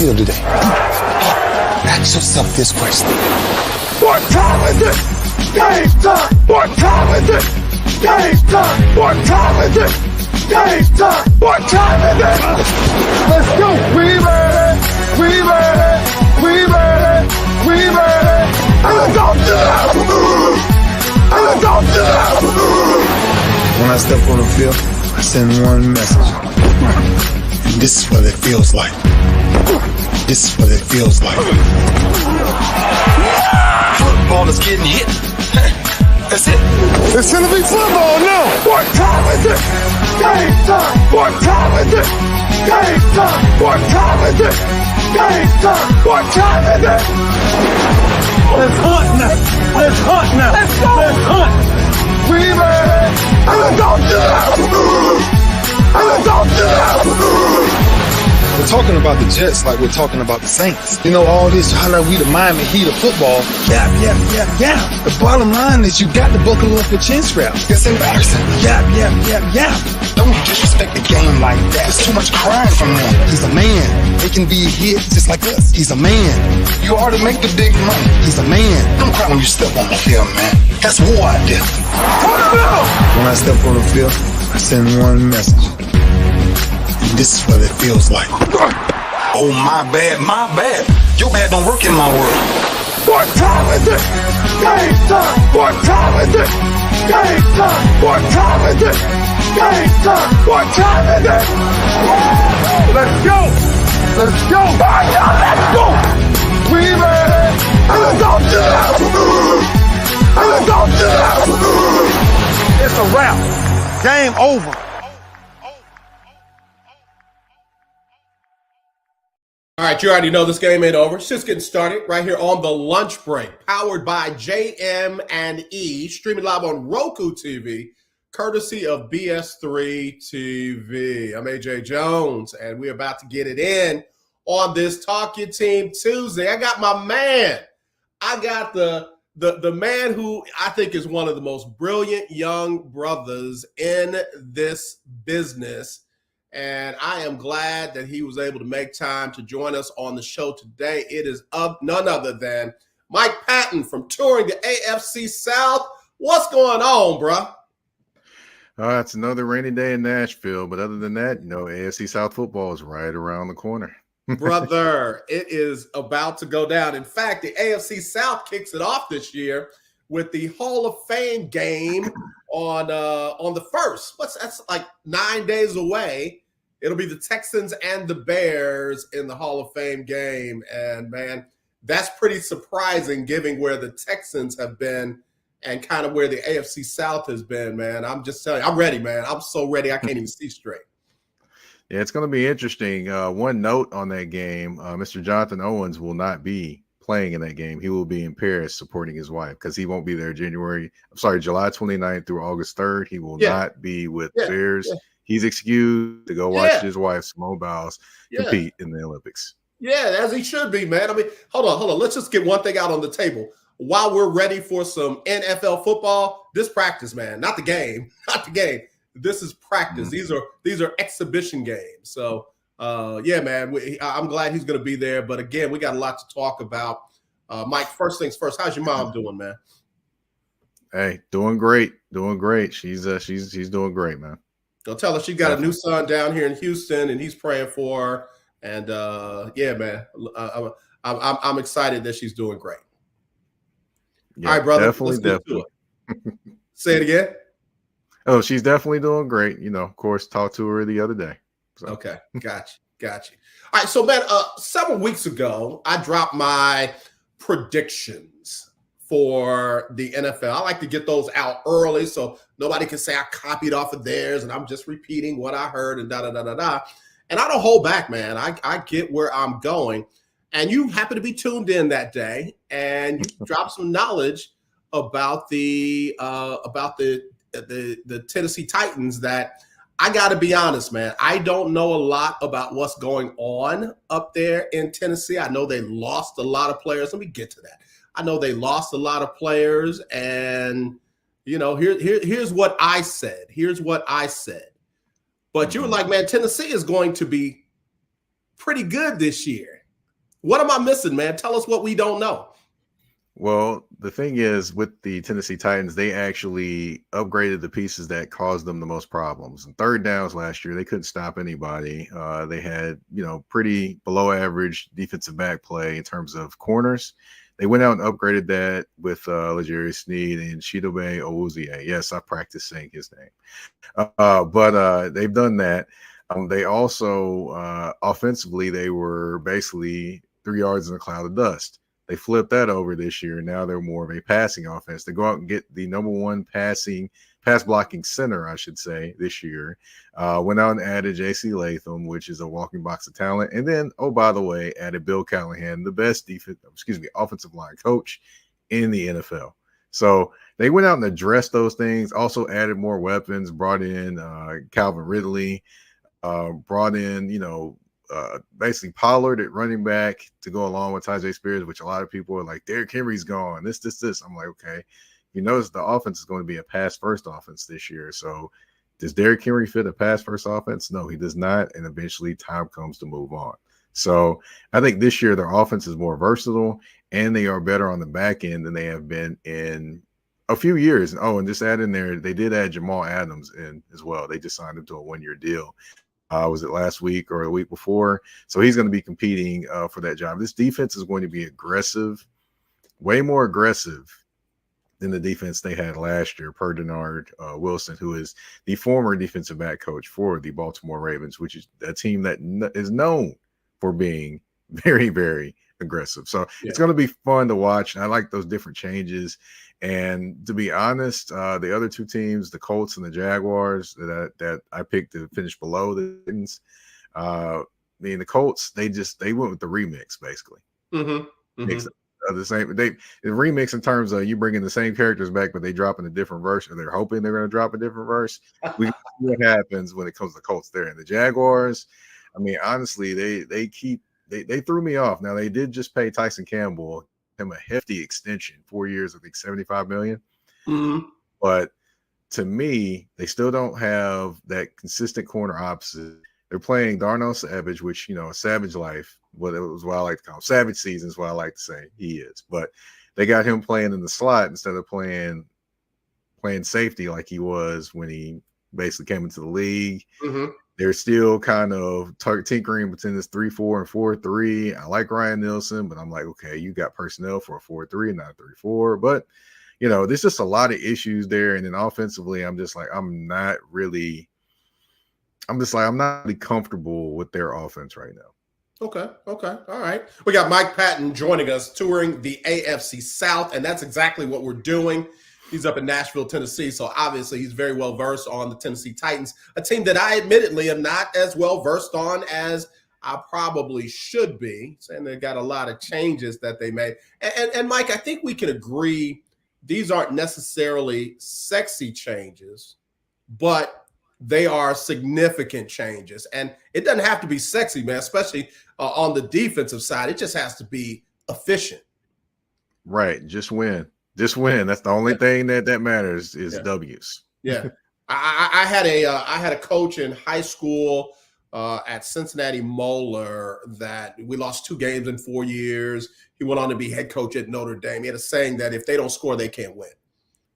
feel today? Ask yourself this question. What time is it? Game time! What time is it? Game time! What time is it? Game time! What time is it? Let's go! We ready! We ready! We ready! We ready! And let's go to that! And let's go to that! When I step on the field, I send one message. And this is what it feels like. This is what it feels like. Football is getting hit. That's it. It's gonna be football now. What time is it? Game time. What time is it? Game time. What time is it? Game time. What time is it? Let's hunt now. Let's hunt now. Let's go. Let's hunt. We ready. And let's go to that. And let's go to that. We're talking about the Jets like we're talking about the Saints. You know, all this, how like we the Miami Heat of football. Yeah. The bottom line is you got to buckle up your chin strap. It's embarrassing. Yeah. Don't disrespect the game like that. There's too much crying from him. He's a man. He can be hit just like us. He's a man. You already make the big money. He's a man. Don't cry when you step on the field, man. That's war out there. When I step on the field, I send one message. This is what it feels like. Oh, my bad. Your bad don't work in my world. What time is it? Game time. What time is it? Game time. What time is it? Game time. What time is it? Let's go. Let's go. Let's go. We ready. And let's go to that. And let's go to that. It's a wrap. Game over. All right, you already know this game ain't over. It's just getting started right here on the lunch break, powered by JM&E, streaming live on Roku TV, courtesy of BS3 TV. I'm AJ Jones, and we're about to get it in on this Talk Your Team Tuesday. I got my man. I got the man who I think is one of the most brilliant young brothers in this business. And I am glad that he was able to make time to join us on the show today. It is none other than Mike Patton from touring the AFC South. What's going on, bro? It's another rainy day in Nashville. But other than that, AFC South football is right around the corner. Brother, it is about to go down. In fact, the AFC South kicks it off this year with the Hall of Fame game on the 1st. That's like 9 days away. It'll be the Texans and the Bears in the Hall of Fame game. And, man, that's pretty surprising given where the Texans have been and kind of where the AFC South has been, man. I'm just telling you, I'm ready, man. I'm so ready I can't even see straight. Yeah, it's going to be interesting. One note on that game, Mr. Jonathan Owens will not be playing in that game. He will be in Paris supporting his wife because he won't be there July 29th through August 3rd. He will not be with Bears. Yeah. He's excused to go watch his wife, Simone Biles, compete in the Olympics. Yeah, as he should be, man. I mean, hold on. Let's just get one thing out on the table. While we're ready for some NFL football, this practice, man, not the game. This is practice. Mm-hmm. These are exhibition games. So, man, I'm glad he's going to be there. But again, we got a lot to talk about. Mike, first things first. How's your mom doing, man? Hey, doing great. She's doing great, man. Go tell her she got a new son down here in Houston, and he's praying for her. And man, I'm excited that she's doing great. Yeah, all right, brother. Definitely. Say it again. Oh, she's definitely doing great. Of course, talked to her the other day. So. Okay, got you. All right, so man, several weeks ago, I dropped my predictions for the NFL. I like to get those out early so nobody can say I copied off of theirs and I'm just repeating what I heard and da-da-da-da-da. And I don't hold back, man. I get where I'm going. And you happen to be tuned in that day and you dropped some knowledge about the Tennessee Titans that I got to be honest, man. I don't know a lot about what's going on up there in Tennessee. I know they lost a lot of players. Let me get to that. I know they lost a lot of players, and here's what I said. But you were like, man, Tennessee is going to be pretty good this year. What am I missing, man? Tell us what we don't know. Well, the thing is, with the Tennessee Titans, they actually upgraded the pieces that caused them the most problems. And third downs last year, they couldn't stop anybody. They had, pretty below average defensive back play in terms of corners. They went out and upgraded that with L'Jarius Sneed and Chidobe Awuzie. Yes, I practiced saying his name. But they've done that. They also, offensively, they were basically 3 yards in a cloud of dust. They flipped that over this year. Now they're more of a passing offense. They go out and get the number one pass blocking center, I should say, this year. Went out and added J.C. Latham, which is a walking box of talent. And then, oh, by the way, added Bill Callahan, the best offensive line coach in the NFL. So they went out and addressed those things, also added more weapons, brought in Calvin Ridley, brought in, basically Pollard at running back to go along with Tyjae Spears, which a lot of people are like, Derrick Henry's gone, this. I'm like, okay. You notice the offense is going to be a pass-first offense this year. So does Derrick Henry fit a pass-first offense? No, he does not. And eventually time comes to move on. So I think this year their offense is more versatile and they are better on the back end than they have been in a few years. Oh, and just add in there, they did add Jamal Adams in as well. They just signed him to a 1-year deal. Was it last week or the week before? So he's going to be competing for that job. This defense is going to be aggressive, way more aggressive than the defense they had last year, per Denard Wilson, who is the former defensive back coach for the Baltimore Ravens, which is a team that is known for being very, very aggressive. So It's going to be fun to watch. And I like those different changes. And to be honest, the other two teams, the Colts and the Jaguars, that I picked to finish below the Titans, the Colts, they went with the remix basically. The same the remix in terms of you bringing the same characters back, but they drop in a different verse, or they're hoping they're going to drop a different verse. We see what happens when it comes to Colts there. And the Jaguars, honestly, they threw me off. Now they did just pay Tyson Campbell him a hefty extension, 4 years, I think $75 million. But to me, they still don't have that consistent corner opposite. They're playing Darnell Savage, which, a Savage life. Well, it was what I like to call him. Savage season is what I like to say he is. But they got him playing in the slot instead of playing safety like he was when he basically came into the league. They're still kind of tinkering between this 3-4 and 4-3. I like Ryan Nielsen, but I'm like, okay, you got personnel for a 4-3, not a 3-4. But, there's just a lot of issues there. And then offensively, I'm not really comfortable with their offense right now. Okay. All right. We got Mike Patton joining us, touring the AFC South, and that's exactly what we're doing. He's up in Nashville, Tennessee, so obviously he's very well versed on the Tennessee Titans, a team that I admittedly am not as well versed on as I probably should be, saying they got a lot of changes that they made. And Mike, I think we can agree these aren't necessarily sexy changes, but they are significant changes. And it doesn't have to be sexy, man, especially on the defensive side. It just has to be efficient. Right. Just win. That's the only thing that matters is W's. Yeah. I had a coach in high school at Cincinnati Moeller that we lost 2 games in 4 years. He went on to be head coach at Notre Dame. He had a saying that if they don't score, they can't win.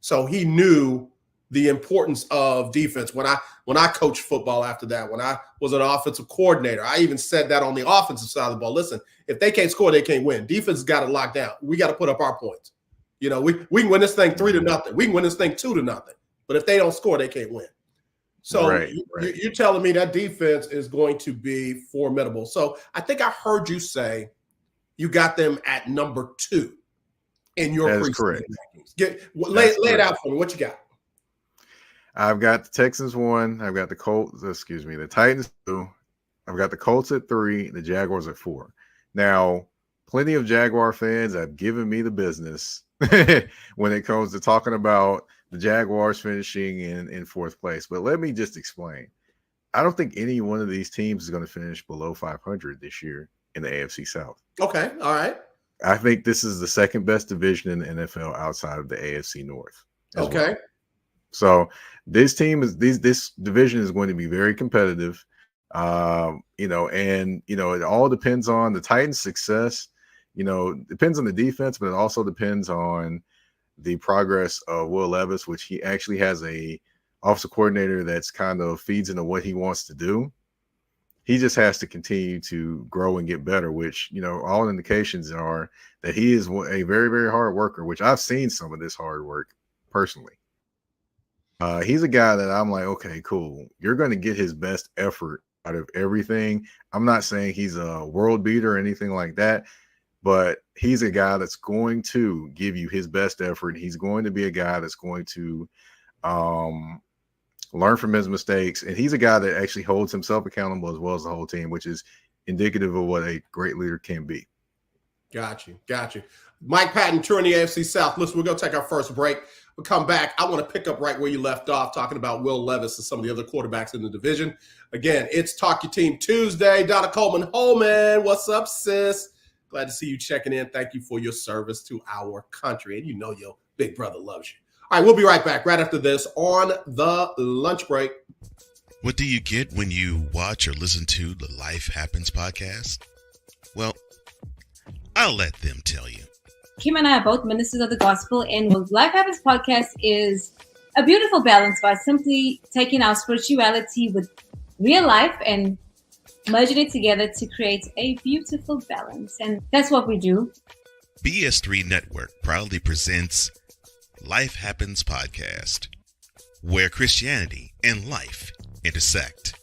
So he knew the importance of defense. When I coached football after that, when I was an offensive coordinator, I even said that on the offensive side of the ball. Listen, if they can't score, they can't win. Defense has got it locked down. We got to put up our points. We can win this thing 3-0. We can win this thing 2-0. But if they don't score, they can't win. So right. You're telling me that defense is going to be formidable. So I think I heard you say you got them at number 2 in your preseason rankings. Lay it out for me. What you got? I've got the Texans 1. I've got the Titans 2. I've got the Colts at 3, the Jaguars at 4. Now, plenty of Jaguar fans have given me the business when it comes to talking about the Jaguars finishing in 4th place. But let me just explain. I don't think any one of these teams is going to finish below 500 this year in the AFC South. Okay. All right. I think this is the second best division in the NFL outside of the AFC North. Okay. Well. So this division is going to be very competitive. It all depends on the Titans' success. Depends on the defense, but it also depends on the progress of Will Levis, which he actually has a offensive coordinator that's kind of feeds into what he wants to do. He just has to continue to grow and get better, which, all indications are that he is a very, very hard worker, which I've seen some of this hard work personally. He's a guy that I'm like, okay, cool. You're going to get his best effort out of everything. I'm not saying he's a world beater or anything like that, but he's a guy that's going to give you his best effort. He's going to be a guy that's going to learn from his mistakes. And he's a guy that actually holds himself accountable as well as the whole team, which is indicative of what a great leader can be. Got you. Mike Patton, touring the AFC South. Listen, we're going to take our first break. We'll come back. I want to pick up right where you left off, talking about Will Levis and some of the other quarterbacks in the division. Again, it's Talk Your Team Tuesday. Donna Coleman-Holman, what's up, sis? Glad to see you checking in. Thank you for your service to our country. And your big brother loves you. All right, we'll be right back right after this on the lunch break. What do you get when you watch or listen to the Life Happens podcast? Well, I'll let them tell you. Kim and I are both ministers of the gospel, and what Life Happens podcast is a beautiful balance by simply taking our spirituality with real life and merging it together to create a beautiful balance. And that's what we do. BS3 Network proudly presents Life Happens podcast, where Christianity and life intersect.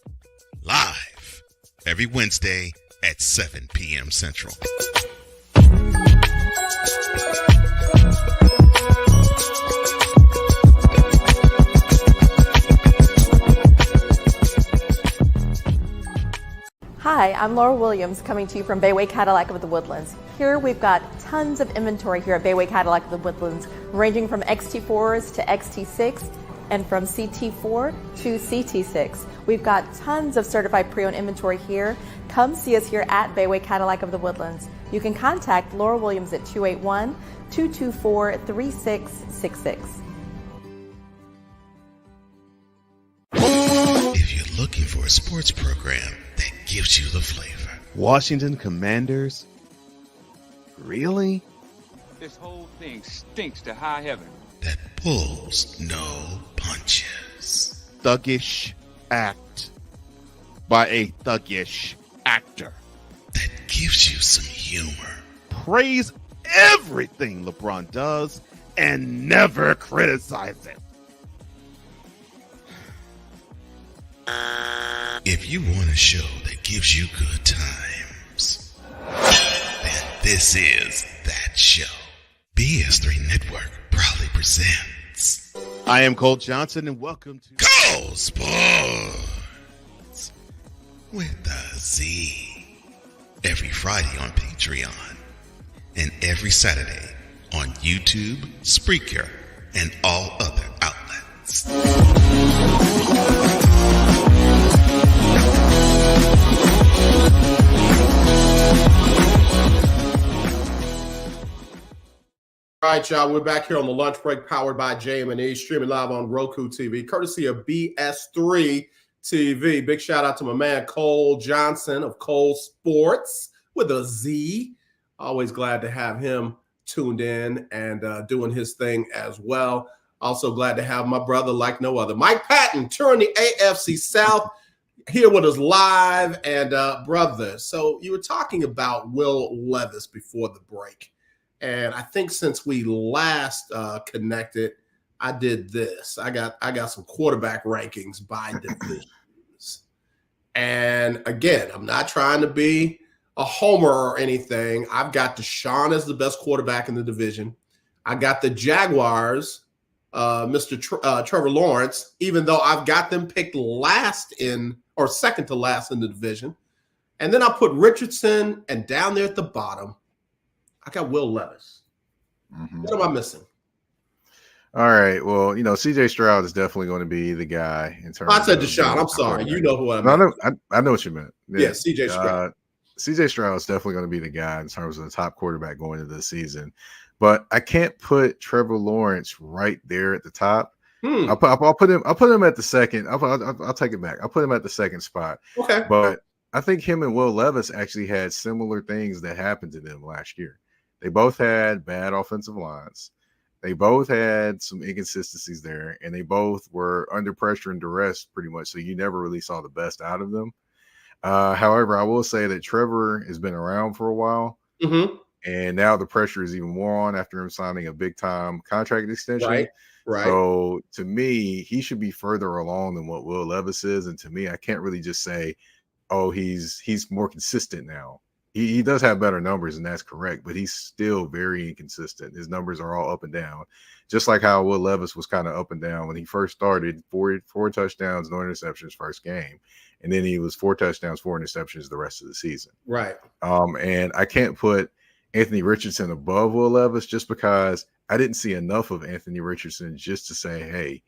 Live every Wednesday at 7 p.m. Central. Hi, I'm Laura Williams coming to you from Bayway Cadillac of the Woodlands. Here we've got tons of inventory here at Bayway Cadillac of the Woodlands, ranging from XT4s to XT6 and from CT4 to CT6. We've got tons of certified pre-owned inventory here. Come see us here at Bayway Cadillac of the Woodlands. You can contact Laura Williams at 281-224-3666. If you're looking for a sports program that gives you the flavor. Washington Commanders? Really? This whole thing stinks to high heaven. That pulls no punches. Thuggish act by a thuggish actor. That gives you some humor. Praise everything LeBron does and never criticize it. If you want a show that gives you good times, then this is that show. BS3 Network proudly presents. I am Cole Johnson, and welcome to Go Sports with a Z. Every Friday on Patreon and every Saturday on YouTube, Spreaker, and all other outlets. All right, y'all, we're back here on the lunch break, powered by JM&E, streaming live on Roku TV, courtesy of BS3 TV. Big shout out to my man Cole Johnson of Cole Sports with a Z. Always glad to have him tuned in and doing his thing as well. Also glad to have my brother like no other, Mike Patton, touring the AFC South, here with us live. And brother, so you were talking about Will Levis before the break. And I think since we last connected, I did this. I got some quarterback rankings by divisions. And again, I'm not trying to be a homer or anything. I've got Deshaun as the best quarterback in the division. I got the Jaguars, Trevor Lawrence, even though I've got them picked second to last in the division. And then I put Richardson, and down there at the bottom, I got Will Levis. Mm-hmm. What am I missing? All right. Well, CJ Stroud is definitely going to be the guy in terms. I said Deshaun. I'm sorry. You know who I meant. No, I know what you meant. Yeah, CJ Stroud. CJ Stroud is definitely going to be the guy in terms of the top quarterback going into the season. But I can't put Trevor Lawrence right there at the top I'll put him at the second. I'll take it back. I'll put him at the second spot. Okay. But I think him and Will Levis actually had similar things that happened to them last year. They both had bad offensive lines. They both had some inconsistencies there, and they both were under pressure and duress pretty much. So you never really saw the best out of them. However, I will say that Trevor has been around for a while, and now the pressure is even more on after him signing a big time contract extension. Right. So to me, he should be further along than what Will Levis is. And to me, I can't really just say, oh, he's more consistent now. He does have better numbers, and that's correct, but he's still very inconsistent. His numbers are all up and down, just like how Will Levis was kind of up and down when he first started. Four touchdowns, no interceptions first game, and then he was 4 touchdowns, 4 interceptions the rest of the season. Right. And I can't put Anthony Richardson above Will Levis just because I didn't see enough of Anthony Richardson just to say, hey,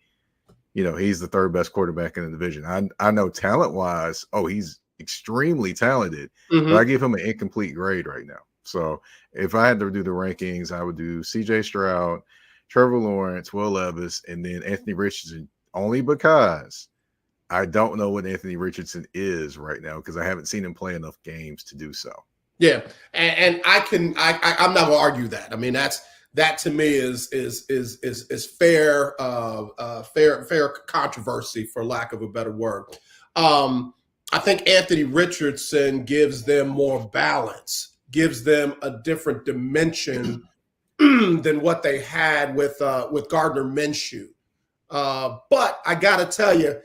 he's the third best quarterback in the division. I know talent-wise, he's extremely talented, but I give him an incomplete grade right now. So if I had to do the rankings, I would do CJ Stroud, Trevor Lawrence, Will Levis, and then Anthony Richardson, only because I don't know what Anthony Richardson is right now because I haven't seen him play enough games to do so. Yeah. And I'm not gonna argue that. I mean, that to me is fair controversy, for lack of a better word. I think Anthony Richardson gives them more balance, gives them a different dimension than what they had with Gardner Minshew. But I got to tell you,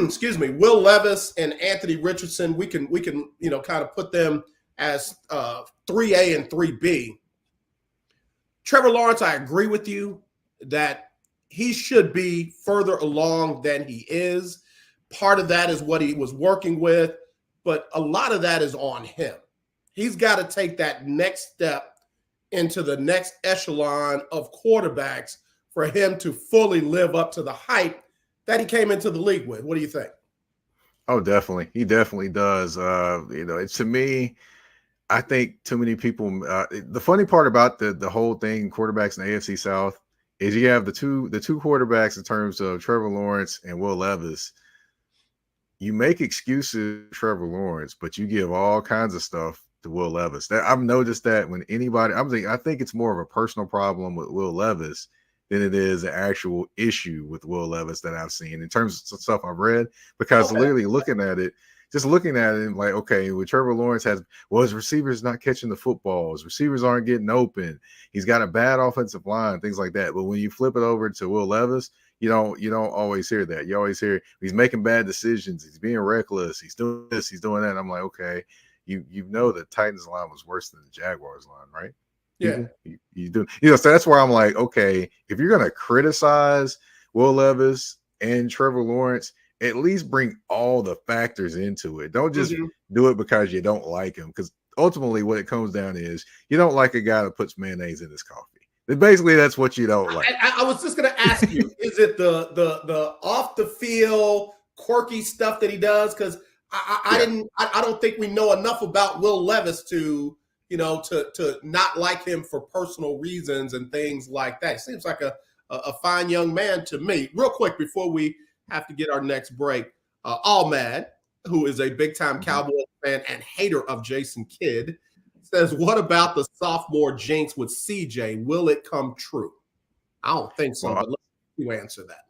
excuse me, Will Levis and Anthony Richardson, we can kind of put them as 3A and 3B. Trevor Lawrence, I agree with you that he should be further along than he is. Part of that is what he was working with, but a lot of that is on him. He's got to take that next step into the next echelon of quarterbacks for him to fully live up to the hype that he came into the league with. What do you think? Oh, definitely. He definitely does. To me, I think too many people. The funny part about the whole thing, quarterbacks in the AFC South, is you have the two quarterbacks in terms of Trevor Lawrence and Will Levis. You make excuses for Trevor Lawrence, but you give all kinds of stuff to Will Levis. I've noticed that when anybody, I think it's more of a personal problem with Will Levis than it is an actual issue with Will Levis that I've seen in terms of stuff I've read. Because literally looking at it, like, okay, with Trevor Lawrence his receivers not catching the football, his receivers aren't getting open, he's got a bad offensive line, things like that. But when you flip it over to Will Levis, you don't always hear that. You always hear he's making bad decisions, he's being reckless, he's doing this, he's doing that. I'm like, okay, you know the Titans line was worse than the Jaguars line, right? Yeah. You do. So that's where I'm like, okay, if you're gonna criticize Will Levis and Trevor Lawrence, at least bring all the factors into it. Don't just do it because you don't like him. Because ultimately what it comes down is you don't like a guy that puts mayonnaise in his coffee. Basically, that's what you don't like. I was just going to ask you, is it the off the field quirky stuff that he does? Because I don't think we know enough about Will Levis to not like him for personal reasons and things like that. He seems like a fine young man to me. Real quick before we have to get our next break, All Mad, who is a big time Cowboys fan and hater of Jason Kidd, says, what about the sophomore jinx with CJ? Will it come true? I don't think so, but let you answer that.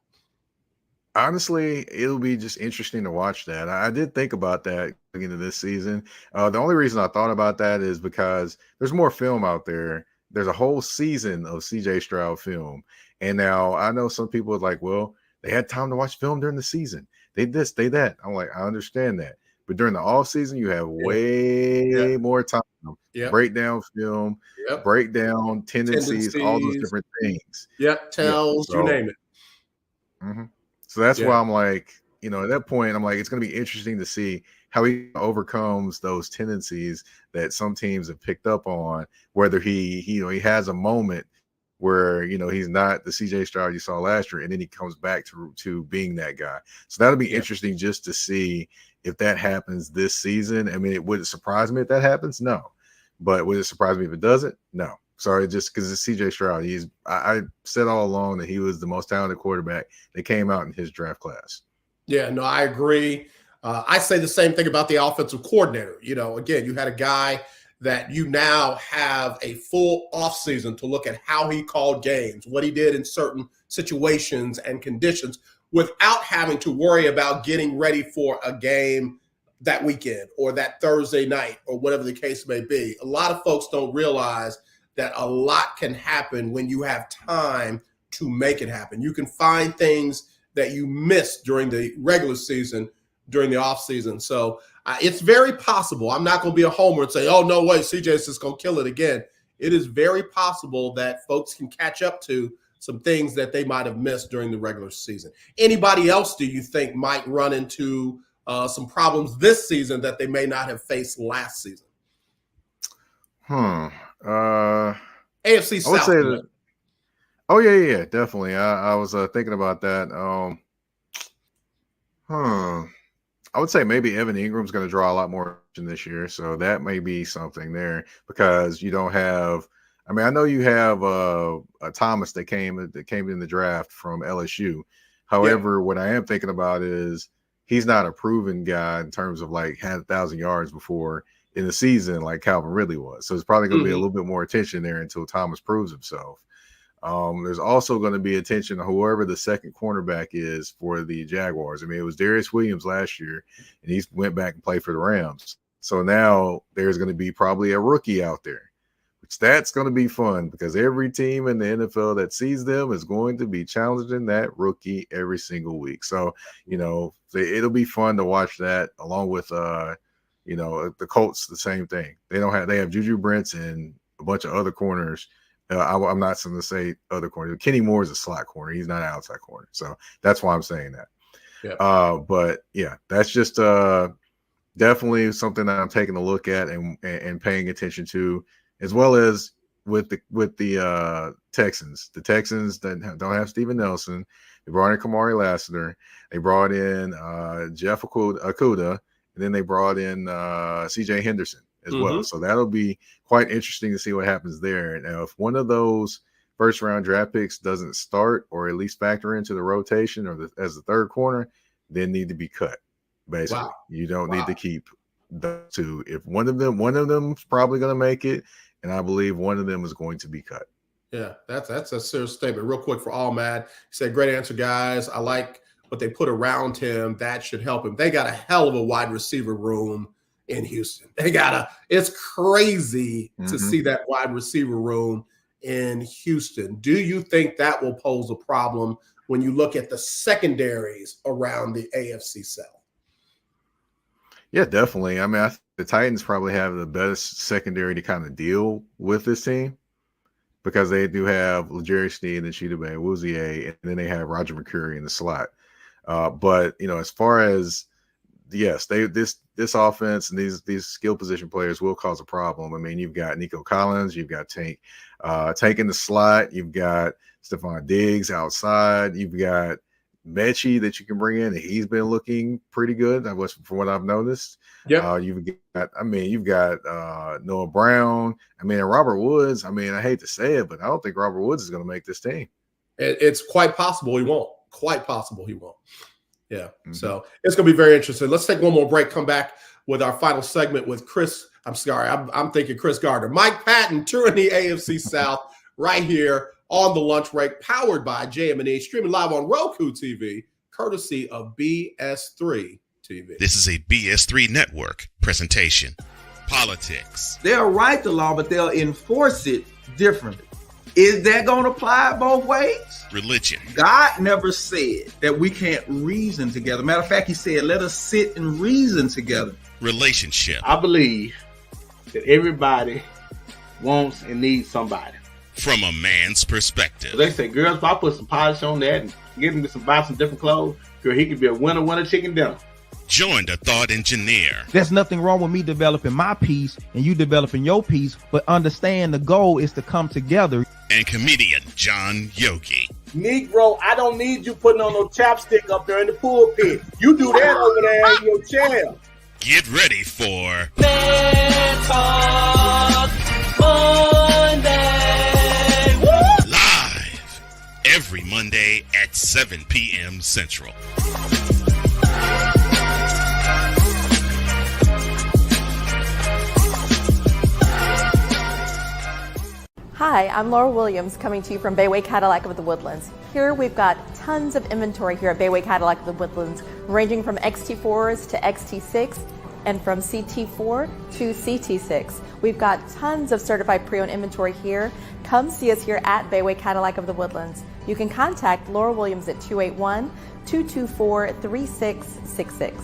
Honestly, it'll be just interesting to watch that. I did think about that going into this season. The only reason I thought about that is because there's more film out there. There's a whole season of CJ Stroud film. And now I know some people are like, well, they had time to watch film during the season. They this, they that. I'm like, I understand that. But during the off season, you have way more time. Break down film, break down tendencies, all those different things. Tells, you name it. So that's why I'm like, at that point, I'm like, it's going to be interesting to see how he overcomes those tendencies that some teams have picked up on, whether he has a moment where, he's not the CJ Stroud you saw last year, and then he comes back to being that guy. So that'll be interesting just to see if that happens this season. I mean, would it surprise me if that happens? No. But would it surprise me if it doesn't? No. Sorry, just because it's CJ Stroud. I said all along that he was the most talented quarterback that came out in his draft class. Yeah, no, I agree. I say the same thing about the offensive coordinator. You know, again, you had a guy that you now have a full offseason to look at how he called games, what he did in certain situations and conditions without having to worry about getting ready for a game that weekend or that Thursday night or whatever the case may be. A lot of folks don't realize that a lot can happen when you have time to make it happen. You can find things that you missed during the regular season, during the offseason. So it's very possible. I'm not going to be a homer and say, oh, no way, CJ's just going to kill it again. It is very possible that folks can catch up to some things that they might have missed during the regular season. Anybody else do you think might run into some problems this season that they may not have faced last season? AFC South. I would say that. Oh yeah, definitely. I was thinking about that. I would say maybe Evan Ingram's going to draw a lot more attention this year, so that may be something there because you don't have. I mean, I know you have a Thomas that came in the draft from LSU. However, what I am thinking about is he's not a proven guy in terms of like had 1,000 yards before in the season like Calvin Ridley was. So it's probably going to be a little bit more attention there until Thomas proves himself. There's also going to be attention to whoever the second cornerback is for the Jaguars. I mean, it was Darius Williams last year, and he went back and played for the Rams. So now there's going to be probably a rookie out there, which that's going to be fun because every team in the NFL that sees them is going to be challenging that rookie every single week. So, you know, it'll be fun to watch that along with, you know, the Colts, the same thing. They have Juju Brents and a bunch of other corners. I'm not going to say other corners. Kenny Moore is a slot corner. He's not an outside corner. So that's why I'm saying that. Yep. But yeah, that's just definitely something that I'm taking a look at and paying attention to, as well as with the Texans. The Texans that don't have Steven Nelson. They brought in Kamari Lassiter. They brought in Jeff Okudah, and then they brought in CJ Henderson as well. So that'll be quite interesting to see what happens there. Now, if one of those first round draft picks doesn't start or at least factor into the rotation or as the third corner, then need to be cut. Basically, you don't need to keep the two. If one of them's probably going to make it, and I believe one of them is going to be cut. Yeah, that's a serious statement. Real quick for All Mad, he said, "Great answer, guys. I like what they put around him. That should help him. They got a hell of a wide receiver room in Houston. It's crazy to see that wide receiver room in Houston. Do you think that will pose a problem when you look at the secondaries around the AFC South?" Yeah, definitely. I mean, the Titans probably have the best secondary to kind of deal with this team because they do have L'Jarius Sneed and Chidobe Awuzie, and then they have Roger McCreary in the slot. But, you know, as far as yes, this offense and these skill position players will cause a problem. I mean, you've got Nico Collins, you've got Tank in the slot, you've got Stephon Diggs outside, you've got Mechie that you can bring in, and he's been looking pretty good. That was from what I've noticed. Yeah, you've got Noah Brown. I mean, and Robert Woods. I mean, I hate to say it, but I don't think Robert Woods is going to make this team. It's quite possible he won't. Quite possible he won't. Yeah. So it's going to be very interesting. Let's take one more break. Come back with our final segment with Chris. I'm sorry. I'm thinking Chris Gardner. Mike Patton touring the AFC South right here on the lunch break, powered by JM&E, streaming live on Roku TV, courtesy of BS3 TV. This is a BS3 network presentation. Politics. They'll write the law, but they'll enforce it differently. Is that going to apply both ways? Religion. God never said that we can't reason together. Matter of fact, he said, let us sit and reason together. Relationship. I believe that everybody wants and needs somebody. From a man's perspective. They say, girls, if I put some polish on that and get him to buy some different clothes, girl, he could be a winner chicken dinner. Join the thought engineer. There's nothing wrong with me developing my piece and you developing your piece, but understand the goal is to come together. And comedian John Yogi. Negro, I don't need you putting on no chapstick up there in the pulpit. You do that over there in your chair. Get ready for Man Talk Monday. every Monday at 7 p.m. Central. Hi, I'm Laura Williams coming to you from Bayway Cadillac of the Woodlands. Here we've got tons of inventory here at Bayway Cadillac of the Woodlands, ranging from XT4s to XT6 and from CT4 to CT6. We've got tons of certified pre-owned inventory here. Come see us here at Bayway Cadillac of the Woodlands. You can contact Laura Williams at 281-224-3666.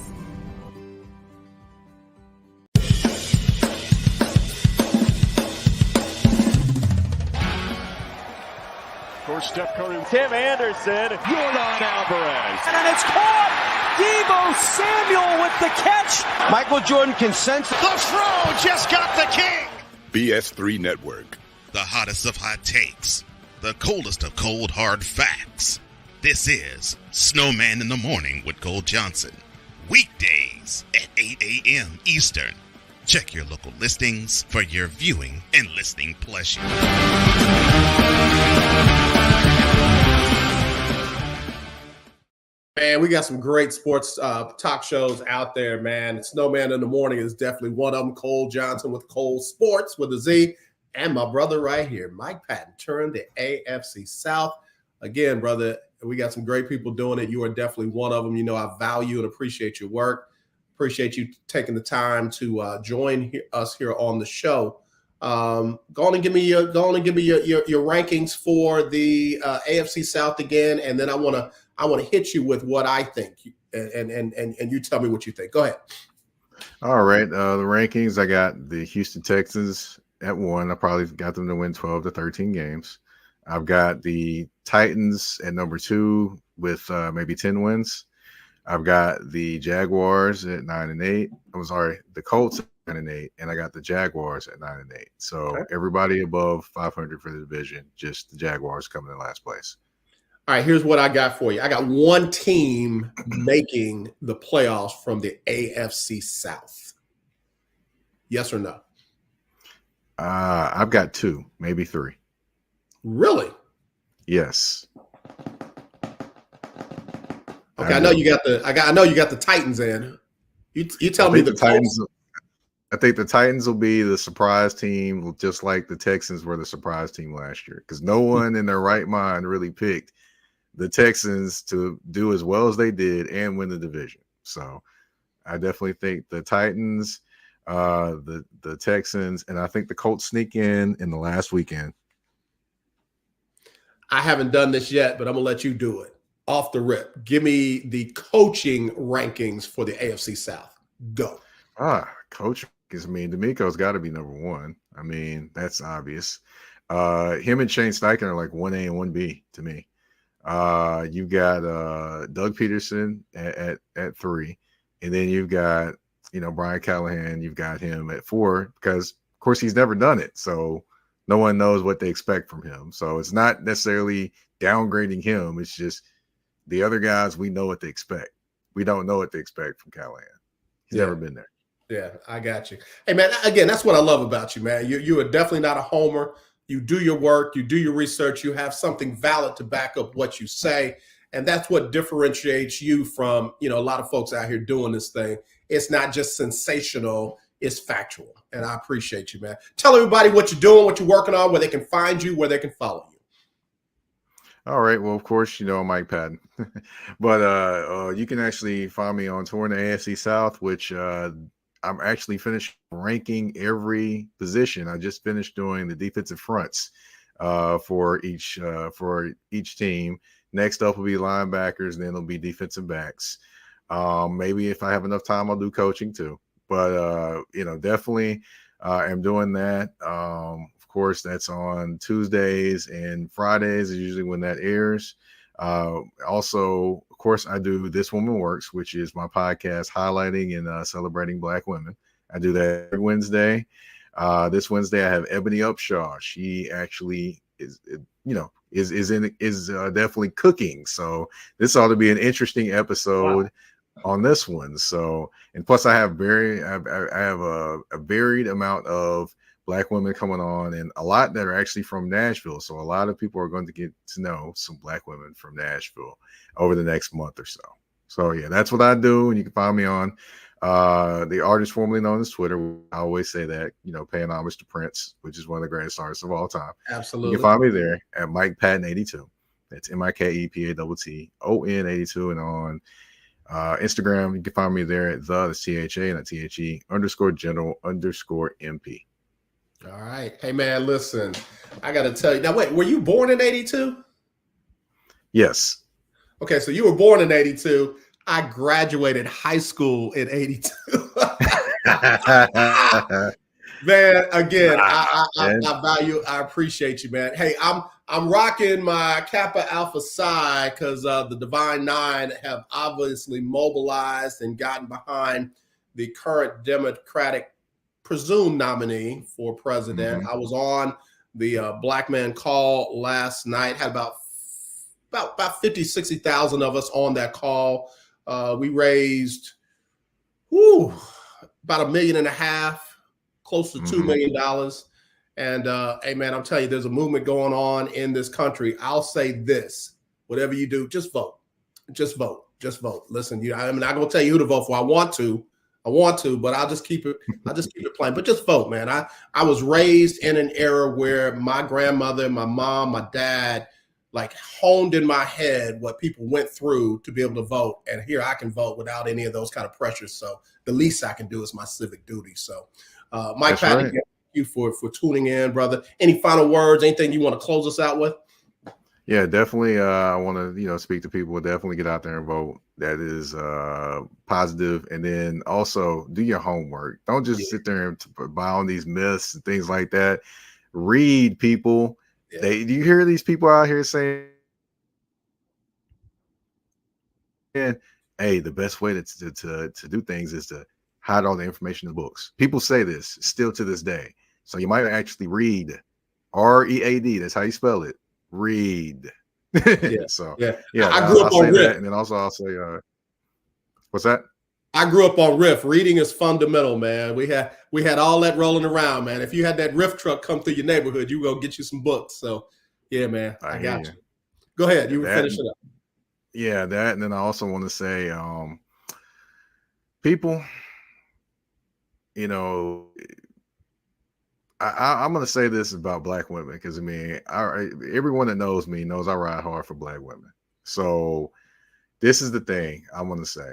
Course, Steph Curry, Tim Anderson, Jordan Alvarez, and it's caught. Debo Samuel with the catch. Michael Jordan can sense the throw, just got the king. BS3 Network. The hottest of hot takes. The coldest of cold hard facts. This is Snowman in the Morning with Cole Johnson. Weekdays at 8 a.m. Eastern. Check your local listings for your viewing and listening pleasure. Man, we got some great sports talk shows out there, man. Snowman in the Morning is definitely one of them. Cole Johnson with Cole Sports with a Z. And my brother right here, Mike Patton, turned the AFC South. Again, brother, we got some great people doing it. You are definitely one of them. You know, I value and appreciate your work. Appreciate you taking the time to join us here on the show. Go on and give me your rankings for the AFC South again, and then I want to hit you with what I think, and you tell me what you think. Go ahead. All right, the rankings. I got the Houston Texans at 1. I probably got them to win 12 to 13 games. I've got the Titans at number 2 with maybe 10 wins. I've got the Jaguars at 9-8. I'm sorry, the Colts at 9-8, and I got the Jaguars at 9-8. So okay. Everybody above 500 for the division, just the Jaguars coming in last place. All right, here's what I got for you. I got one team making the playoffs from the AFC South. Yes or no? I've got 2, maybe 3. Really? Yes. Okay, I know you got the Titans in. You tell me the Titans. I think the Titans will be the surprise team, just like the Texans were the surprise team last year, because no one in their right mind really picked the Texans to do as well as they did and win the division. So I definitely think the Titans, the Texans, and I think the Colts sneak in the last weekend. I haven't done this yet, but I'm gonna let you do it. Off the rip, give me the coaching rankings for the AFC South. Go. Coach. I mean, D'Amico's got to be number 1. I mean, that's obvious. Him and Shane Steichen are like 1A and 1B to me. You've got Doug Peterson at 3, and then you've got Brian Callahan. You've got him at 4 because, of course, he's never done it, so no one knows what they expect from him. So it's not necessarily downgrading him. It's just the other guys, we know what they expect. We don't know what they expect from Callahan. He's never been there. Yeah, I got you. Hey, man, again, that's what I love about you, man. You are definitely not a homer. You do your work. You do your research. You have something valid to back up what you say. And that's what differentiates you from, a lot of folks out here doing this thing. It's not just sensational. It's factual. And I appreciate you, man. Tell everybody what you're doing, what you're working on, where they can find you, where they can follow you. All right. Well, of course, I'm Mike Patton. But you can actually find me on Tour in the AFC South, which I'm actually finished ranking every position. I just finished doing the defensive fronts for each team. Next up will be linebackers, and then it'll be defensive backs. Maybe if I have enough time, I'll do coaching too. But definitely I'm doing that. Of course, that's on Tuesdays and Fridays is usually when that airs. Also, of course, I do This Woman Works, which is my podcast highlighting and celebrating Black women. I do that every Wednesday. This Wednesday, I have Ebony Upshaw. She actually is definitely cooking. So this ought to be an interesting episode on this one. So, and plus, I have a varied amount of Black women coming on, and a lot that are actually from Nashville. So a lot of people are going to get to know some Black women from Nashville over the next month or so. So yeah, that's what I do. And you can find me on the artist formerly known as Twitter. I always say that, paying homage to Prince, which is one of the greatest artists of all time. Absolutely. You can find me there at Mike Patton 82. That's MikePatton 82. And on Instagram, you can find me there at that's THA and THE _general_MP. All right. Hey, man, listen, I got to tell you. Now, wait, were you born in 82? Yes. Okay, so you were born in 82. I graduated high school in 82. Man, again, I value, I appreciate you, man. Hey, I'm rocking my Kappa Alpha Psi because the Divine Nine have obviously mobilized and gotten behind the current Democratic presumed nominee for president. I was on the Black Man Call last night, had about 50, 60,000 of us on that call. We raised about $1.5 million, close to $2 million. And hey, man, I'm telling you, there's a movement going on in this country. I'll say this: whatever you do, just vote. Just vote. Just vote. Listen, I'm not going to tell you who to vote for. I want to, but I'll just keep it. I'll just keep it plain. But just vote, man. I was raised in an era where my grandmother, my mom, my dad, like honed in my head what people went through to be able to vote. And here I can vote without any of those kind of pressures. So the least I can do is my civic duty. So Mike Patton, thank you for tuning in, brother. Any final words, anything you want to close us out with? Yeah, definitely. I want to, speak to people. Definitely get out there and vote. That is positive. And then also do your homework. Don't just sit there and buy on these myths and things like that. Read, people. Yeah. Do you hear these people out here saying, hey, the best way to do things is to hide all the information in the books. People say this still to this day. So you might actually read. READ. That's how you spell it. Read. Yeah. So yeah. I grew up on RIF. That, and then also I'll say what's that? I grew up on RIF. Reading is fundamental, man. We had all that rolling around, man. If you had that RIF truck come through your neighborhood, you go get you some books. So yeah, man. I got you. Go ahead. You finish it up. Yeah, that. And then I also want to say, people, I'm going to say this about Black women because, everyone that knows me knows I ride hard for Black women. So this is the thing I want to say.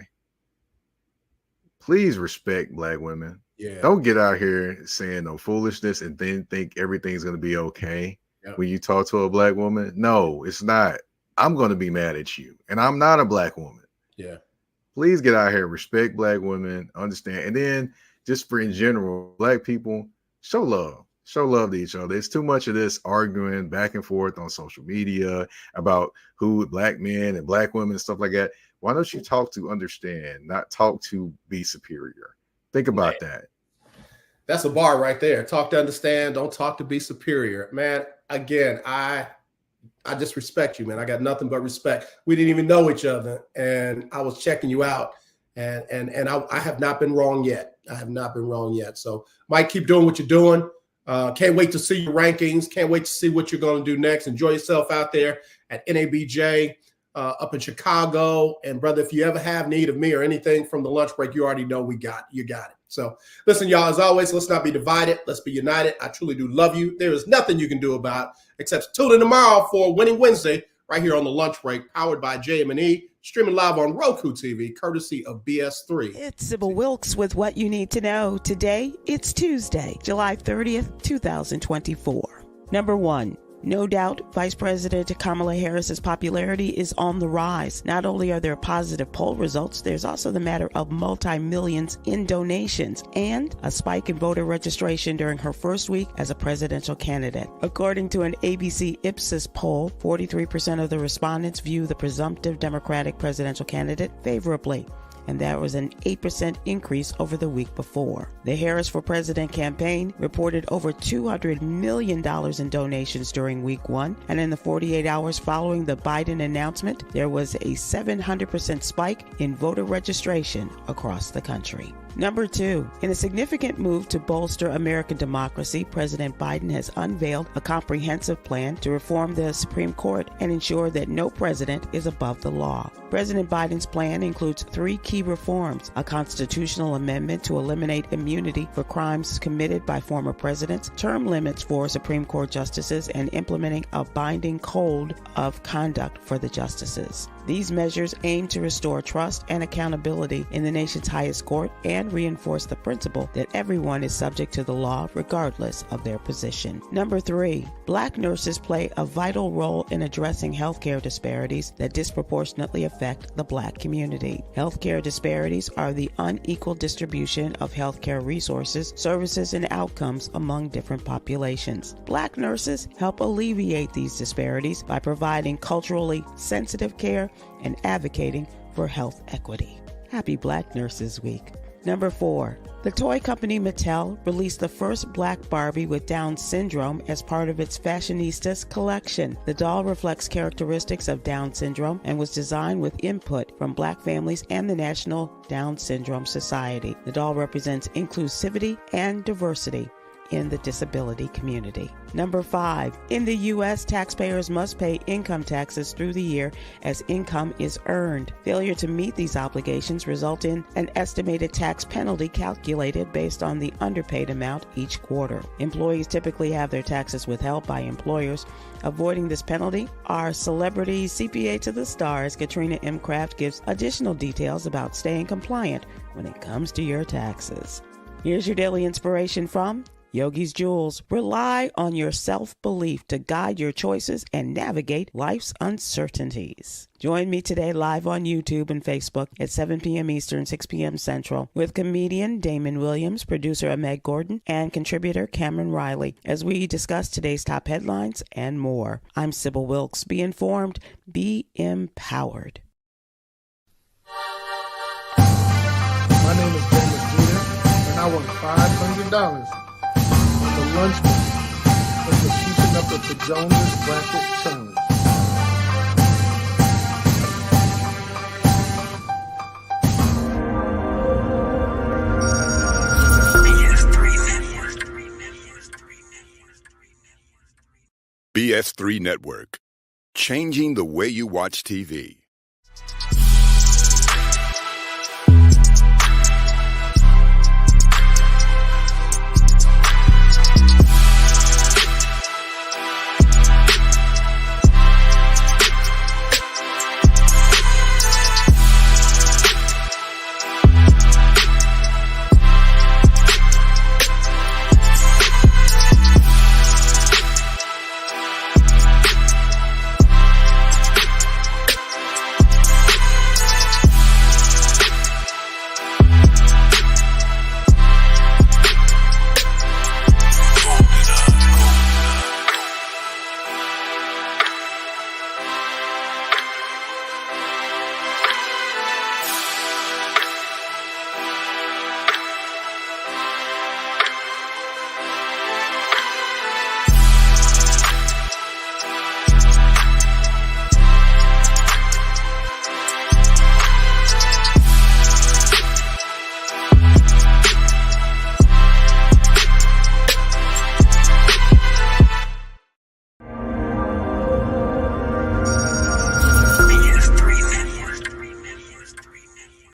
Please respect Black women. Yeah. Don't get out here saying no foolishness and then think everything's going to be okay when you talk to a Black woman. No, it's not. I'm going to be mad at you. And I'm not a Black woman. Yeah. Please get out here, respect Black women, understand. And then just for in general, Black people, show love to each other. There's too much of this arguing back and forth on social media about who Black men and Black women and stuff like that. Why don't you talk to understand, not talk to be superior? Think about that. That's a bar right there. Talk to understand, don't talk to be superior. Man, again, I just respect you, man. I got nothing but respect. We didn't even know each other, and I was checking you out, and I have not been wrong yet. I have not been wrong yet. So, Mike, keep doing what you're doing. Can't wait to see your rankings. Can't wait to see what you're going to do next. Enjoy yourself out there at NABJ up in Chicago. And, brother, if you ever have need of me or anything from the lunch break, you already know you got it. So, listen, y'all, as always, let's not be divided. Let's be united. I truly do love you. There is nothing you can do about it except tune in tomorrow for Winning Wednesday right here on the lunch break, powered by JM&E, streaming live on Roku TV, courtesy of BS3. It's Sybil Wilkes with what you need to know. Today, it's Tuesday, July 30th, 2024. Number 1. No doubt, Vice President Kamala Harris's popularity is on the rise. Not only are there positive poll results, there's also the matter of multi-millions in donations and a spike in voter registration during her first week as a presidential candidate. According to an ABC Ipsos poll, 43% of the respondents view the presumptive Democratic presidential candidate favorably, and that was an 8% increase over the week before. The Harris for President campaign reported over $200 million in donations during week 1, and in the 48 hours following the Biden announcement, there was a 700% spike in voter registration across the country. Number 2, in a significant move to bolster American democracy, President Biden has unveiled a comprehensive plan to reform the Supreme Court and ensure that no president is above the law. President Biden's plan includes 3 key reforms: a constitutional amendment to eliminate immunity for crimes committed by former presidents, term limits for Supreme Court justices, and implementing a binding code of conduct for the justices. These measures aim to restore trust and accountability in the nation's highest court and reinforce the principle that everyone is subject to the law regardless of their position. Number 3, Black nurses play a vital role in addressing healthcare disparities that disproportionately affect the Black community. Healthcare disparities are the unequal distribution of healthcare resources, services, and outcomes among different populations. Black nurses help alleviate these disparities by providing culturally sensitive care and advocating for health equity. Happy Black Nurses Week. Number 4, the toy company Mattel released the first Black Barbie with Down syndrome as part of its Fashionistas collection. The doll reflects characteristics of Down syndrome and was designed with input from Black families and the National Down Syndrome Society. The doll represents inclusivity and diversity in the disability community. Number 5, in the U.S., taxpayers must pay income taxes through the year as income is earned. Failure to meet these obligations result in an estimated tax penalty calculated based on the underpaid amount each quarter. Employees typically have their taxes withheld by employers. Avoiding this penalty, our celebrity CPA to the stars, Katrina M. Kraft, gives additional details about staying compliant when it comes to your taxes. Here's your daily inspiration from Yogi's Jewels. Rely on your self-belief to guide your choices and navigate life's uncertainties. Join me today live on YouTube and Facebook at 7 p.m. Eastern, 6 p.m. Central with comedian Damon Williams, producer Meg Gordon, and contributor Cameron Riley as we discuss today's top headlines and more. I'm Sybil Wilkes. Be informed, be empowered. My name is Damon Jeter, and I want $500. The lunch break for keeping up with the Jonas Bracket Challenge. BS3 Network, changing the way you watch TV.